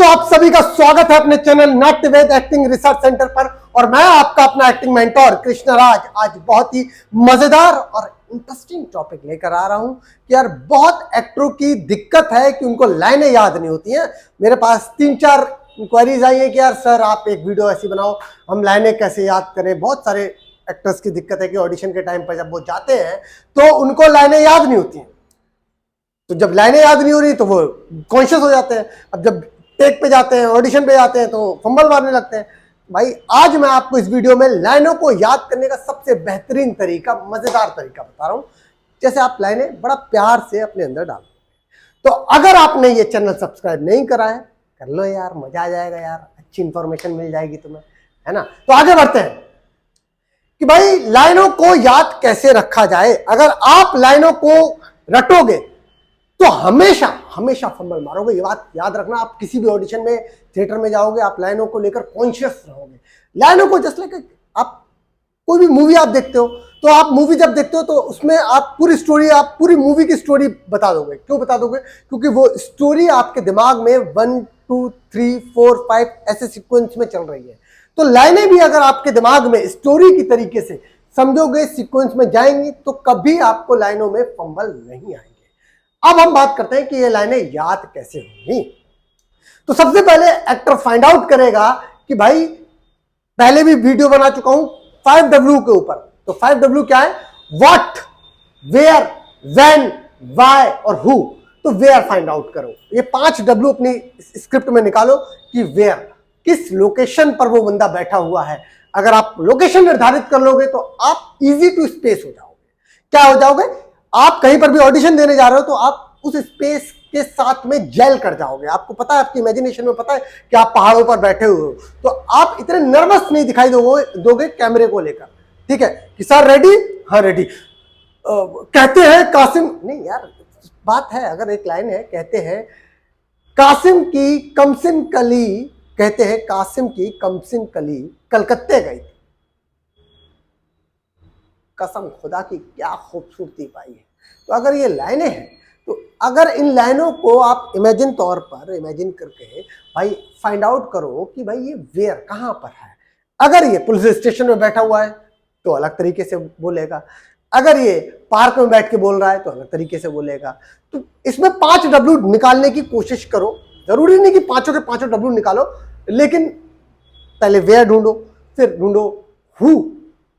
आप सभी का स्वागत है अपने चैनल नाट्यवेद एक्टिंग रिसर्च सेंटर पर। और मैं आपका अपना एक्टिंग मेंटोर कृष्ण राज आज बहुत ही मजेदार और इंटरेस्टिंग टॉपिक लेकर आ रहा हूं कि यार बहुत एक्टरों की दिक्कत है कि उनको लाइनें याद नहीं होती हैं। मेरे पास 3-4 इंक्वायरीज आई है कि यार सर आप एक वीडियो ऐसी बनाओ, हम लाइनें कैसे याद करें। बहुत सारे एक्टर्स की दिक्कत है कि ऑडिशन के टाइम पर जब वो जाते हैं तो उनको लाइनें याद नहीं होती हैं। तो जब लाइनें याद नहीं हो रही तो वो कॉन्शियस हो जाते हैं। अब जब टेक पे जाते हैं, ऑडिशन पे जाते हैं तो फंबल मारने लगते हैं। भाई आज मैं आपको इस वीडियो में लाइनों को याद करने का सबसे बेहतरीन तरीका, मजेदार तरीका बता रहा हूं। जैसे आप लाइनें बड़ा प्यार से अपने अंदर डालो। तो अगर आपने ये चैनल सब्सक्राइब नहीं करा है, कर लो यार, मजा आ जाएगा यार, अच्छी इंफॉर्मेशन मिल जाएगी तुम्हें, है ना। तो आगे बढ़ते हैं कि भाई लाइनों को याद कैसे रखा जाए। अगर आप लाइनों को रटोगे तो हमेशा हमेशा फंबल मारोगे। ये बात याद रखना। आप किसी भी ऑडिशन में, थिएटर में जाओगे, आप लाइनों को लेकर कॉन्शियस रहोगे। लाइनों को जस्ट लाइक आप कोई भी मूवी आप देखते हो तो आप मूवी जब देखते हो तो उसमें आप पूरी स्टोरी, आप पूरी मूवी की स्टोरी बता दोगे। क्यों बता दोगे? क्योंकि वो स्टोरी आपके दिमाग में 1 2 3 4 5 ऐसे सीक्वेंस में चल रही है। तो लाइनें भी अगर आपके दिमाग में स्टोरी की तरीके से समझोगे, सीक्वेंस में जाएंगी, तो कभी आपको लाइनों में फंबल नहीं आएंगे। अब हम बात करते हैं कि ये लाइनें याद कैसे होंगी। तो सबसे पहले एक्टर फाइंड आउट करेगा कि भाई पहले भी वीडियो बना चुका हूं 5W के ऊपर। तो 5W क्या है? व्हाट, वेयर, व्हेन, व्हाई और हु। तो वेयर फाइंड आउट करो। ये 5W अपनी स्क्रिप्ट में निकालो कि वेयर, किस लोकेशन पर वो बंदा बैठा हुआ है। अगर आप लोकेशन निर्धारित कर लोगे तो आप इजी टू स्पेस हो जाओगे। क्या हो जाओगे? आप कहीं पर भी ऑडिशन देने जा रहे हो तो आप उस स्पेस के साथ में जेल कर जाओगे। आपको पता है, आपकी इमेजिनेशन में पता है कि आप पहाड़ों पर बैठे हुए हो, तो आप इतने नर्वस नहीं दिखाई दोगे कैमरे को लेकर। ठीक है कि सर रेडी? हाँ रेडी। कहते हैं कासिम, नहीं यार बात है, अगर एक लाइन है, कहते हैं कासिम की कमसिन कली, कहते हैं कासिम की कमसिन कली कलकत्ते गई, कसम खुदा की क्या खूबसूरती पाई है। तो अगर ये लाइनें हैं तो अगर इन लाइनों को आप इमेजिन तौर पर इमेजिन करके भाई फाइंड आउट करो कि भाई ये वेयर कहां पर है। अगर ये पुलिस स्टेशन में बैठा हुआ है तो अलग तरीके से बोलेगा। अगर ये पार्क में बैठ के बोल रहा है तो अलग तरीके से बोलेगा। तो इसमें 5W निकालने की कोशिश करो। जरूरी नहीं कि पांचों के पांचों W निकालो, लेकिन पहले वेयर ढूंढो, फिर ढूंढो हु।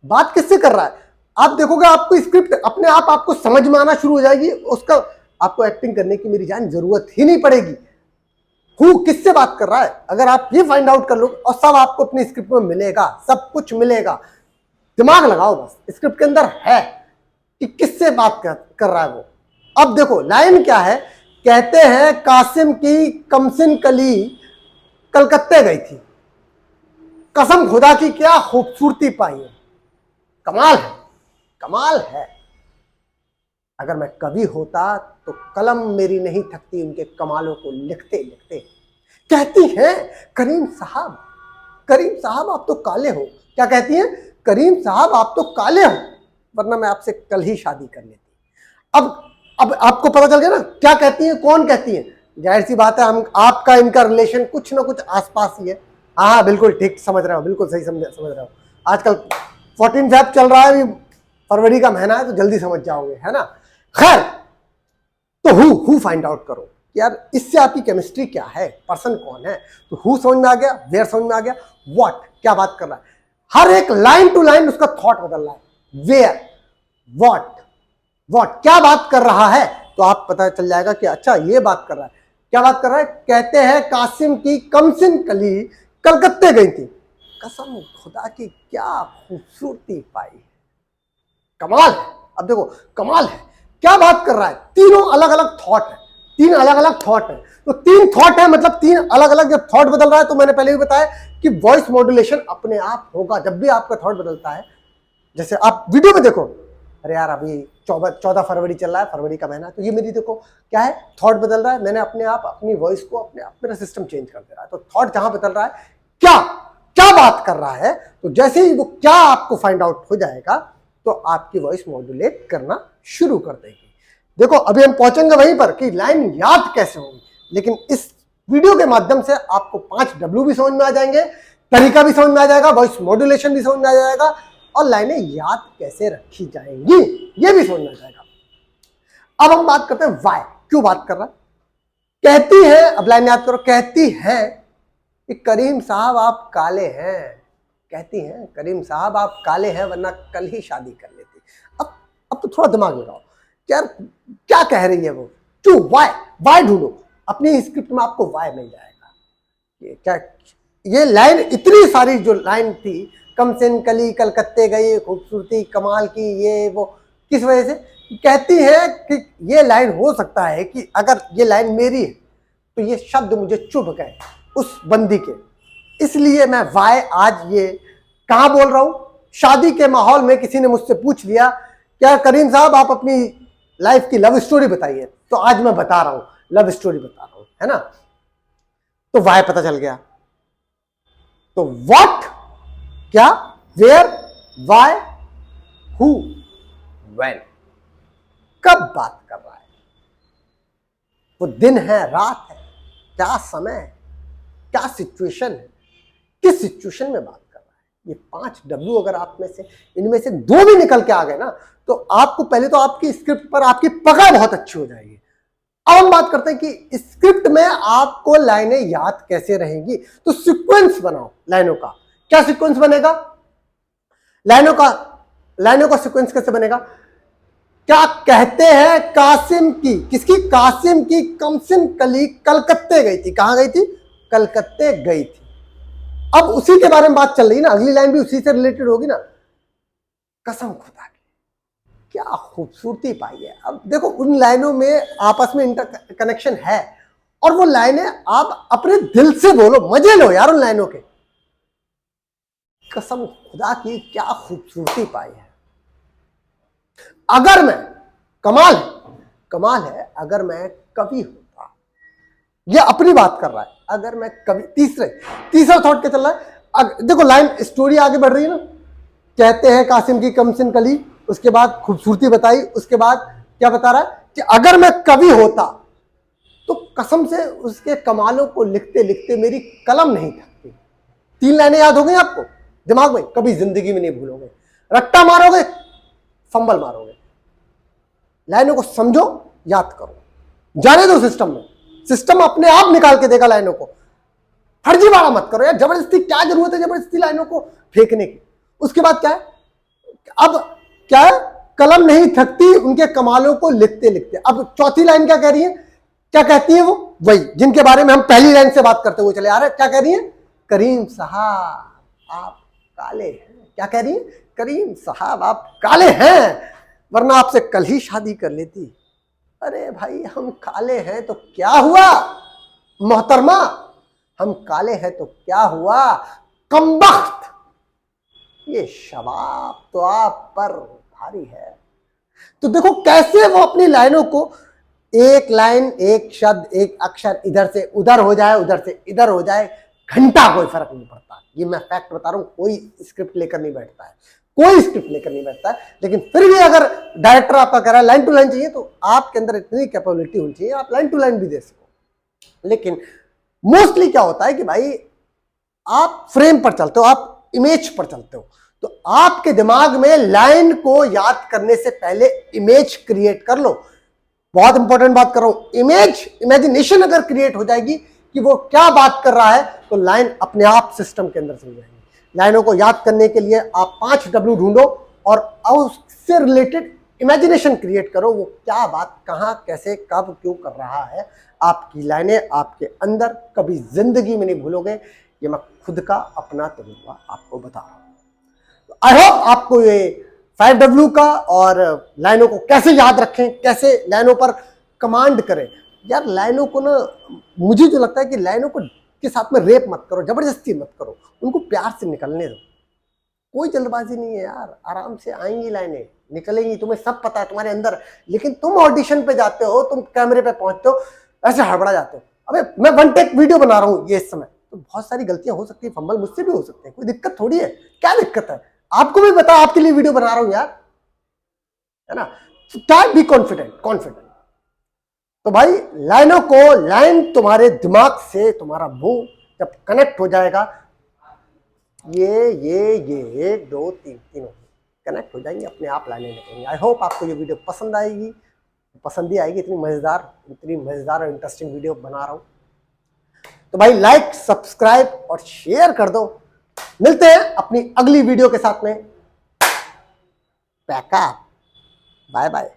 बात किससे कर रहा है? आप देखोगे आपको स्क्रिप्ट अपने आप आपको समझ में आना शुरू हो जाएगी। उसका आपको एक्टिंग करने की मेरी जान जरूरत ही नहीं पड़ेगी। हु किससे बात कर रहा है, अगर आप ये फाइंड आउट कर लो, और सब आपको अपनी स्क्रिप्ट में मिलेगा, सब कुछ मिलेगा। दिमाग लगाओ बस, स्क्रिप्ट के अंदर है कि किससे बात कर रहा है वो। अब देखो लाइन क्या है? कहते हैं कासिम की कमसिन कली कलकत्ते गई थी, कसम खुदा की क्या खूबसूरती पाई है। कमाल है, कमाल है। अगर मैं कवि होता तो कलम मेरी नहीं थकती उनके कमालों को लिखते लिखते। कहती हैं करीम साहब, करीम साहब आप तो काले हो। क्या कहती हैं? करीम साहब आप तो काले हो, वरना मैं आपसे कल ही शादी कर लेती। अब आपको पता चल गया ना क्या कहती हैं, कौन कहती हैं। जाहिर सी बात है, हम आपका इनका रिलेशन कुछ ना कुछ आसपास ही है। हाँ बिल्कुल ठीक समझ रहे हो, बिल्कुल सही समझ रहे हो। आजकल 14 फैब चल रहा है, अभी फरवरी का महीना है, तो जल्दी समझ जाओगे, है ना। खैर, तो हु फाइंड आउट करो यार, इससे आपकी केमिस्ट्री क्या है, पर्सन कौन है। तो हु समझ में आ गया, वेयर समझ में आ गया, व्हाट क्या बात कर रहा है। हर एक लाइन टू लाइन उसका थॉट बदल रहा है। वेयर, व्हाट क्या बात कर रहा है, तो आप पता चल जाएगा कि अच्छा ये बात कर रहा है। क्या बात कर रहा है? कहते हैं कासिम की कमसिन कली कलकत्ते गई थी, कसम खुदा की क्या खूबसूरती पाई। कमाल है। अब देखो कमाल है, क्या बात कर रहा है। तीनों अलग अलग थॉट है, 3 अलग अलग थॉट है। तो 3 थॉट है मतलब 3 अलग अलग जब थॉट बदल रहा है, तो मैंने पहले भी बताया कि वॉइस मॉड्यूलेशन अपने आप होगा जब भी आपका थॉट बदलता है। जैसे आप वीडियो में देखो, अरे यार अभी 14 फरवरी चल रहा है, फरवरी का महीना, तो ये मेरी देखो क्या है, थॉट बदल रहा है। मैंने अपने आप अपनी वॉइस को अपने आप मेरा सिस्टम चेंज कर दे रहा है। तो थॉट जहां बदल रहा है, क्या क्या बात कर रहा है, तो जैसे ही वो क्या आपको फाइंड आउट हो जाएगा तो आपकी वॉइस मॉड्यूलेट करना शुरू कर देगी। देखो अभी हम पहुंचेंगे वहीं पर कि लाइन याद कैसे होगी, लेकिन इस वीडियो के माध्यम से आपको 5W भी समझ में आ जाएंगे, तरीका भी समझ में आ जाएगा, वॉइस मॉड्यूलेशन भी समझ में आ जाएगा और लाइनें याद कैसे रखी जाएंगी ये भी समझ में आ जाएगा। अब हम बात करते हैं वाई, क्यों बात कर रहा है। कहती है, अब लाइन याद करो, कहती है कि करीम साहब आप काले हैं, कहती हैं करीम साहब आप काले हैं वरना कल ही शादी कर लेती। अब तो थोड़ा दिमाग लगाओ यार, क्या कह रही है वो, क्यों, वाई ढूंढो, अपनी स्क्रिप्ट में आपको वाई मिल जाएगा। ये क्या, ये लाइन इतनी सारी जो लाइन थी, कम सिन कली कलकत्ते गई, खूबसूरती कमाल की, ये वो, किस वजह से कहती है कि ये लाइन हो सकता है कि अगर ये लाइन मेरी है तो ये शब्द मुझे चुभ गए उस बंदी के, इसलिए मैं वाई आज ये कहां बोल रहा हूं। शादी के माहौल में किसी ने मुझसे पूछ लिया क्या करीम साहब आप अपनी लाइफ की लव स्टोरी बताइए, तो आज मैं बता रहा हूं, लव स्टोरी बता रहा हूं, है ना। तो वाई पता चल गया। तो व्हाट, क्या, वेयर, वाई, हु, व्हेन, कब बात कर रहा है, वो दिन है, रात है, क्या समय है, क्या सिचुएशन है, किस सिचुएशन में बात कर रहा है। ये 5W अगर आप में से इनमें से 2 भी निकल के आ गए ना, तो आपको पहले तो आपकी स्क्रिप्ट पर आपकी पकड़ बहुत अच्छी हो जाएगी। अब हम बात करते हैं कि स्क्रिप्ट में आपको लाइनें याद कैसे रहेंगी। तो सीक्वेंस बनाओ लाइनों का। क्या सीक्वेंस बनेगा लाइनों का सीक्वेंस कैसे बनेगा। क्या कहते हैं कासिम की, किसकी, कासिम की कमसिन कली कलकत्ते गई थी, कहां गई थी, कलकत्ते गई थी। अब उसी के बारे में बात चल रही है ना, अगली लाइन भी उसी से रिलेटेड होगी ना। कसम खुदा की क्या खूबसूरती पाई है। अब देखो उन लाइनों में आपस में इंटर कनेक्शन है और वो लाइनें आप अपने दिल से बोलो, मजे लो यार उन लाइनों के। कसम खुदा की क्या खूबसूरती पाई है। अगर मैं, कमाल है, अगर मैं कवि होता, ये अपनी बात कर रहा है, अगर मैं कवि, तीसरा थॉट क्या चल रहा है। देखो लाइन स्टोरी आगे बढ़ रही है ना, कहते हैं कासिम की कमसिन कली, उसके बाद खूबसूरती बताई, उसके बाद क्या बता रहा है कि अगर मैं कवि होता तो कसम से उसके कमालों को लिखते लिखते मेरी कलम नहीं थकती। 3 लाइनें याद हो गई आपको दिमाग में, कभी जिंदगी में नहीं भूलोगे। रट्टा मारोगे, फंबल मारोगे। लाइनों को समझो, याद करो, जाने दो सिस्टम में, सिस्टम अपने आप निकाल के देगा लाइनों को। फर्जीवाड़ा मत करो यार, जबरदस्ती क्या जरूरत है जबरदस्ती लाइनों को फेंकने की। उसके बाद क्या है, अब क्या है, कलम नहीं थकती उनके कमालों को लिखते लिखते। अब चौथी लाइन क्या कह रही है, क्या कहती है वो, वही जिनके बारे में हम पहली लाइन से बात करते हुए चले आ रहे हैं। क्या कह रही है, करीम साहब आप काले हैं। क्या कह रही है, करीम साहब आप काले हैं वरना आपसे कल ही शादी कर लेती। अरे भाई हम काले हैं तो क्या हुआ मोहतरमा, हम काले हैं तो क्या हुआ कमबख्त, ये शबाब तो आप पर भारी है। तो देखो कैसे वो अपनी लाइनों को, एक लाइन, एक शब्द, एक अक्षर इधर से उधर हो जाए, उधर से इधर हो जाए, घंटा कोई फर्क नहीं पड़ता। ये मैं फैक्ट बता रहा हूं, कोई स्क्रिप्ट लेकर नहीं बैठता है, कोई स्क्रिप्ट लेकर नहीं बैठता है। लेकिन फिर भी अगर डायरेक्टर आपका कह रहा है लाइन टू लाइन चाहिए, तो आपके अंदर इतनी कैपेबिलिटी होनी चाहिए, आप लाइन टू लाइन भी दे सको। लेकिन मोस्टली क्या होता है कि भाई आप फ्रेम पर चलते हो, आप इमेज पर चलते हो, तो आपके दिमाग में लाइन को याद करने से पहले इमेज क्रिएट कर लो। बहुत इंपॉर्टेंट बात कर रहा हूं, इमेजिनेशन अगर क्रिएट हो जाएगी कि वो क्या बात कर रहा है, तो लाइन अपने आप सिस्टम के अंदर चल जाएगी। लाइनों को याद करने के लिए आप 5W ढूंढो और उससे रिलेटेड इमेजिनेशन क्रिएट करो, वो क्या बात, कहां, कैसे, कब, क्यों कर रहा है। आपकी लाइनें आपके अंदर कभी जिंदगी में नहीं भूलोगे, ये मैं खुद का अपना तजुर्बा आपको बता रहा हूं। आई होप आपको ये 5W का और लाइनों को कैसे याद रखें, कैसे लाइनों पर कमांड करें। यार लाइनों को ना, मुझे जो लगता है कि लाइनों को के साथ में रेप मत करो, जबरदस्ती मत करो, उनको प्यार से निकलने दो। कोई जल्दबाजी नहीं है यार, आराम से आएंगी लाइनें, निकलेंगी, तुम्हें सब पता है तुम्हारे अंदर। लेकिन तुम ऑडिशन पे जाते हो, तुम कैमरे पे पहुंचते हो, ऐसे हड़बड़ा जाते हो। अबे मैं 1 टेक वीडियो बना रहा हूं ये इस समय, तो बहुत सारी गलतियां हो सकती है, फंबल मुझसे भी हो सकते हैं, कोई दिक्कत थोड़ी है। क्या दिक्कत है, आपको भी पता, आपके लिए वीडियो बना रहा हूं यार, है ना। Be confident. तो भाई लाइनों को, लाइन तुम्हारे दिमाग से तुम्हारा मुंह जब कनेक्ट हो जाएगा, ये 1 2 3 तीनों कनेक्ट हो जाएंगे, अपने आप लाइनें निकलेंगी। आई होप आपको ये वीडियो पसंद आएगी, पसंद ही आएगी, इतनी मजेदार और इंटरेस्टिंग वीडियो बना रहा हूं। तो भाई लाइक, सब्सक्राइब और शेयर कर दो। मिलते हैं अपनी अगली वीडियो के साथ में। Pack up, bye bye.